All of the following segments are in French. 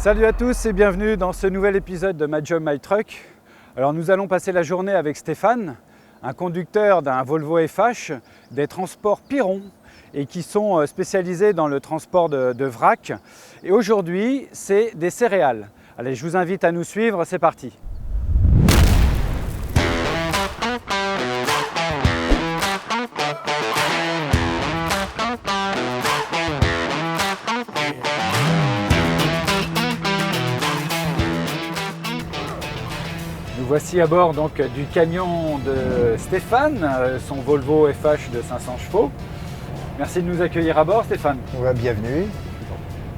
Salut à tous et bienvenue dans ce nouvel épisode de My Job, My Truck. Alors nous allons passer la journée avec Stéphane, un conducteur d'un Volvo FH des transports Piron et qui sont spécialisés dans le transport de vrac. Et aujourd'hui, c'est des céréales. Allez, je vous invite à nous suivre, c'est parti. Nous voici à bord donc du camion de Stéphane, son Volvo FH de 500 chevaux. Merci de nous accueillir à bord, Stéphane. Ouais, bienvenue.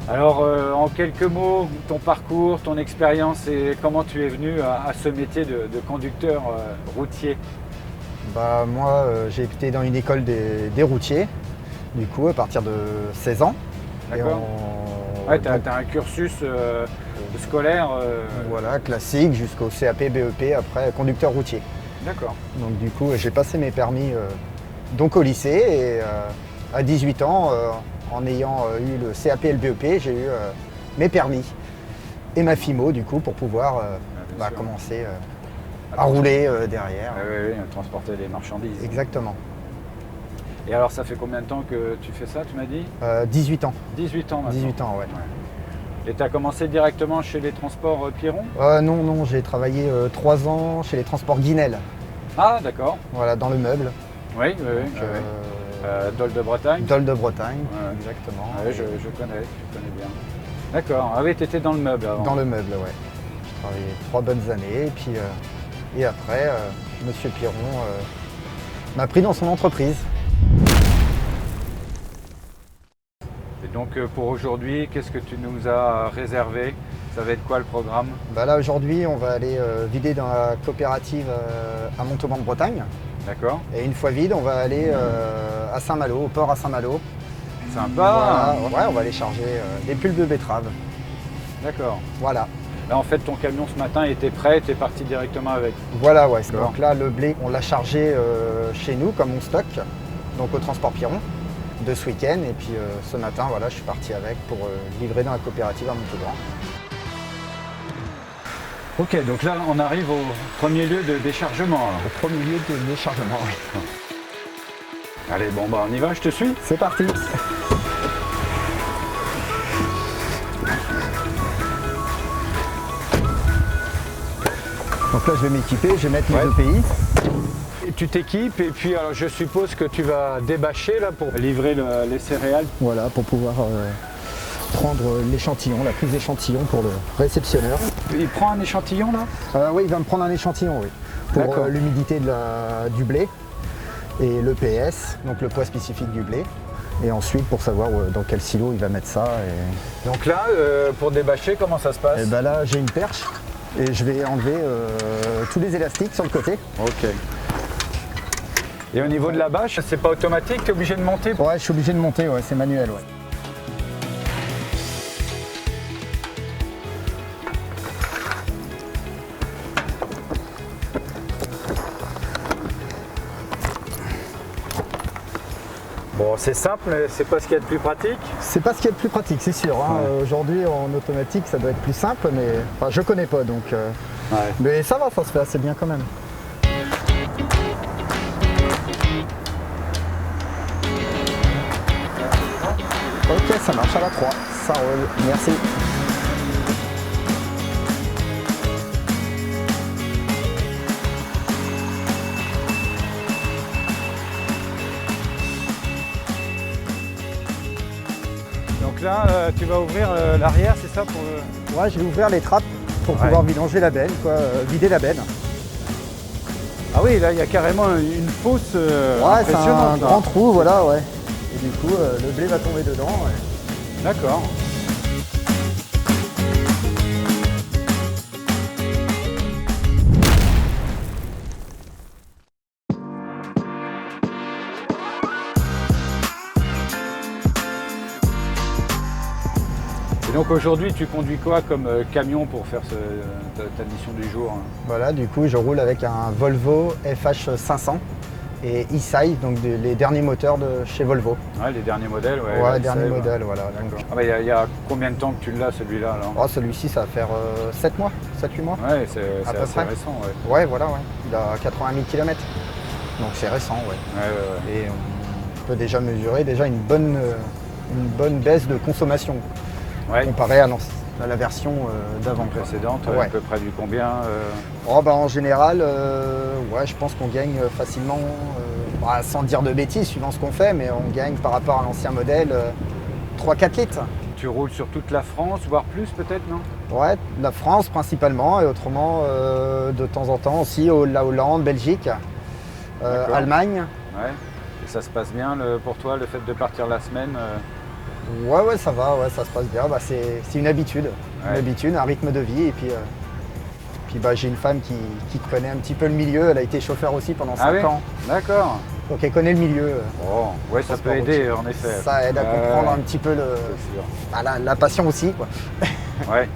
Alors, en quelques mots, ton parcours, ton expérience et comment tu es venu à ce métier de conducteur routier? Moi, j'ai été dans une école des routiers, du coup, à partir de 16 ans. D'accord. Ouais, tu as un cursus scolaire. Voilà, classique, jusqu'au CAP, BEP, après conducteur routier. D'accord. Donc du coup, j'ai passé mes permis donc au lycée et à 18 ans, en ayant eu le CAP et le BEP, j'ai eu mes permis et ma FIMO du coup pour pouvoir commencer à rouler derrière. Oui, transporter les marchandises. Exactement. Et alors, ça fait combien de temps que tu fais ça, tu m'as dit? 18 ans. 18 ans maintenant. 18 ans, ouais. Et tu as commencé directement chez les transports Piron? Non, j'ai travaillé 3 ans chez les transports Guinel. Ah, d'accord. Voilà, dans le meuble. Oui. Dole de Bretagne. Dole de Bretagne, Ouais. exactement. Oui, je connais bien. D'accord. Ah oui, tu étais dans le meuble avant. Dans le meuble, ouais. J'ai travaillé 3 bonnes années et puis et après, Monsieur Piron m'a pris dans son entreprise. Et donc pour aujourd'hui, qu'est-ce que tu nous as réservé? Ça va être quoi le programme? Là aujourd'hui, on va aller vider dans la coopérative à Montauban de Bretagne. D'accord. Et une fois vide, on va aller à Saint-Malo, au port à Saint-Malo. Sympa. Voilà, ouais, on va aller charger des pulpes de betterave. D'accord. Voilà. Là en fait ton camion ce matin était prêt, tu es parti directement avec. Voilà, ouais. D'accord. Donc là, le blé, on l'a chargé chez nous comme on stocke, donc au transport Piron, de ce week-end. Et puis ce matin, voilà, je suis parti avec pour livrer dans la coopérative à Montauban. Ok, donc là on arrive au premier lieu de déchargement. Alors. Au premier lieu de déchargement, oui. Allez, on y va, je te suis. C'est parti. Donc là, je vais m'équiper, je vais mettre mes EPI. Et tu t'équipes et puis alors, je suppose que tu vas débâcher là pour livrer les céréales. Voilà, pour pouvoir prendre l'échantillon, la prise d'échantillon pour le réceptionneur. Il prend un échantillon là? Oui, il va me prendre un échantillon, oui. Pour l'humidité du blé et le PS, donc le poids spécifique du blé. Et ensuite pour savoir dans quel silo il va mettre ça. Donc là, pour débâcher, comment ça se passe? Et là, j'ai une perche et je vais enlever tous les élastiques sur le côté. Ok. Et au niveau de la bâche, c'est pas automatique, tu es obligé de monter? Ouais, je suis obligé de monter, ouais, c'est manuel. Ouais. Bon, c'est simple, mais c'est pas ce qu'il y a de plus pratique. C'est pas ce qu'il y a de plus pratique, c'est sûr. Hein. Ouais. Aujourd'hui, en automatique, ça doit être plus simple, mais enfin, je connais pas, donc. Ouais. Mais ça va, ça se fait assez bien quand même. Ok, ça marche à la 3, ça roule, merci. Donc là, tu vas ouvrir l'arrière, c'est ça pour le... Ouais, je vais ouvrir les trappes pour pouvoir vidanger la benne, vider la benne. Ah oui, là, il y a carrément une fosse ouais, c'est un grand trou, voilà, ouais. Et du coup, le blé va tomber dedans. Ouais. D'accord. Et donc aujourd'hui, tu conduis quoi comme camion pour faire ta mission du jour? Voilà, du coup, je roule avec un Volvo FH 500 et e-Sci, donc les derniers moteurs de chez Volvo. Ouais, les derniers modèles, ouais. Ouais, le dernier Seb. modèle, voilà. D'accord. Ah bah, il y a combien de temps que tu l'as celui-là alors? Oh, celui-ci, ça va faire 7 mois, 7-8 mois. Ouais, c'est à peu assez près. récent, ouais. Ouais, voilà, ouais. Il a 80 000 km. Donc c'est récent, ouais. Ouais. Et on peut déjà mesurer une bonne baisse de consommation Ouais. comparée à la version d'avant. quoi. Précédente, Ouais. à peu près du combien Oh, bah, en général, ouais, je pense qu'on gagne facilement, sans dire de bêtises, suivant ce qu'on fait, mais on gagne par rapport à l'ancien modèle 3-4 litres. Tu roules sur toute la France, voire plus peut-être, non? Ouais, la France principalement, et autrement, de temps en temps aussi la Hollande, Belgique, D'accord. Allemagne. Ouais. Et ça se passe bien pour toi, le fait de partir la semaine Ouais, ça va, ouais, ça se passe bien. Bah, c'est une habitude, un rythme de vie. Et puis bah, j'ai une femme qui connaît un petit peu le milieu. Elle a été chauffeur aussi pendant 5 ans. D'accord. Donc elle connaît le milieu. Oh, ouais, ça peut aider en effet. Ça aide à comprendre un petit peu C'est sûr. la passion aussi, quoi. Ouais.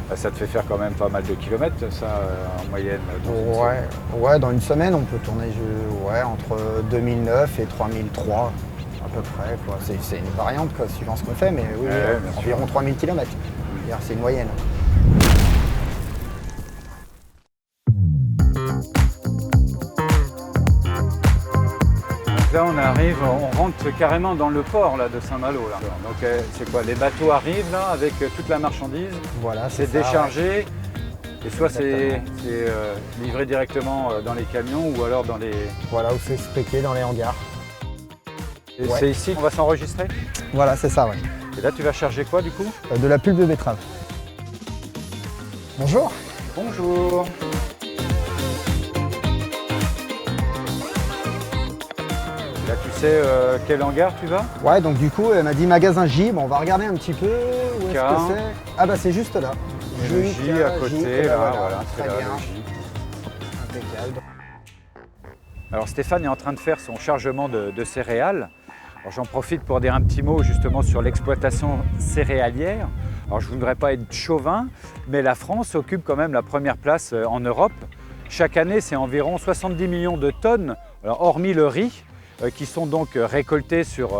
Bah, ça te fait faire quand même pas mal de kilomètres, ça, en moyenne. Dans une semaine. Ouais, dans une semaine, on peut tourner entre 2009 et 3003 à peu près. Quoi. C'est une variante, quoi, suivant ce qu'on fait, mais oui, bien sûr. environ 3000 km. C'est une moyenne. Donc là, on rentre carrément dans le port là, de Saint-Malo. Là. Donc c'est quoi? Les bateaux arrivent là avec toute la marchandise, Voilà, c'est ça, déchargé. Et soit c'est Exactement. livré directement dans les camions ou alors dans les... Voilà, où c'est stocké dans les hangars. Et Ouais. c'est ici qu'on va s'enregistrer? Voilà, c'est ça, ouais. Et là, tu vas charger quoi du coup? De la pulpe de betterave. Bonjour. Bonjour. Là, tu sais quel hangar tu vas? Ouais, donc du coup, elle m'a dit magasin J. Bon, on va regarder un petit peu où est-ce Car. que c'est. Ah bah c'est juste là. Et le J à côté, là, voilà, c'est très là bien. le J. Impeccable. Alors Stéphane est en train de faire son chargement de céréales. Alors, j'en profite pour dire un petit mot justement sur l'exploitation céréalière. Alors je ne voudrais pas être chauvin, mais la France occupe quand même la première place en Europe. Chaque année, c'est environ 70 millions de tonnes, alors, hormis le riz, qui sont donc récoltés sur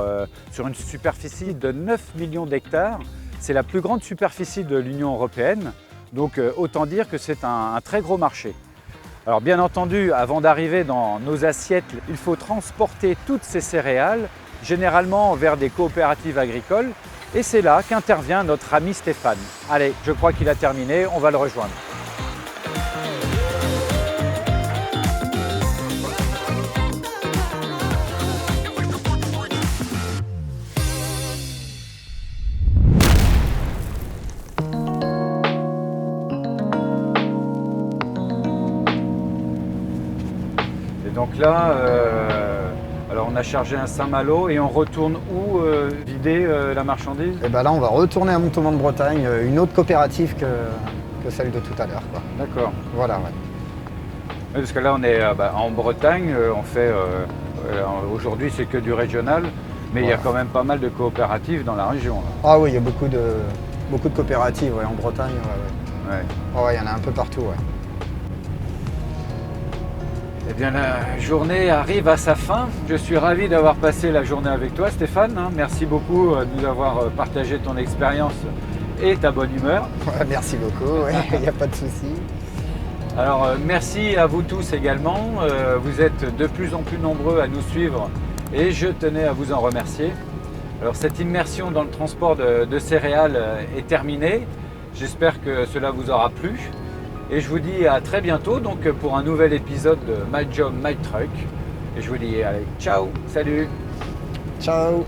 une superficie de 9 millions d'hectares. C'est la plus grande superficie de l'Union européenne, donc autant dire que c'est un très gros marché. Alors bien entendu, avant d'arriver dans nos assiettes, il faut transporter toutes ces céréales, généralement vers des coopératives agricoles, et c'est là qu'intervient notre ami Stéphane. Allez, je crois qu'il a terminé, on va le rejoindre. Et donc là, alors on a chargé un Saint-Malo et on retourne où vider la marchandise? Et ben là, on va retourner à Montauban de Bretagne, une autre coopérative que celle de tout à l'heure. D'accord. Voilà, ouais. Oui, parce que là on est en Bretagne, on fait aujourd'hui c'est que du régional, mais il y a quand même pas mal de coopératives dans la région. Là. Ah oui, il y a beaucoup de coopératives en Bretagne. Ouais. Ouais. Oh, ouais, il y en a un peu partout. Ouais. Eh bien la journée arrive à sa fin. Je suis ravi d'avoir passé la journée avec toi Stéphane. Merci beaucoup de nous avoir partagé ton expérience et ta bonne humeur. Ouais, merci beaucoup, il n'y a pas de souci. Alors merci à vous tous également. Vous êtes de plus en plus nombreux à nous suivre et je tenais à vous en remercier. Alors cette immersion dans le transport de céréales est terminée. J'espère que cela vous aura plu. Et je vous dis à très bientôt donc, pour un nouvel épisode de My Job, My Truck. Et je vous dis allez, ciao, salut. Ciao.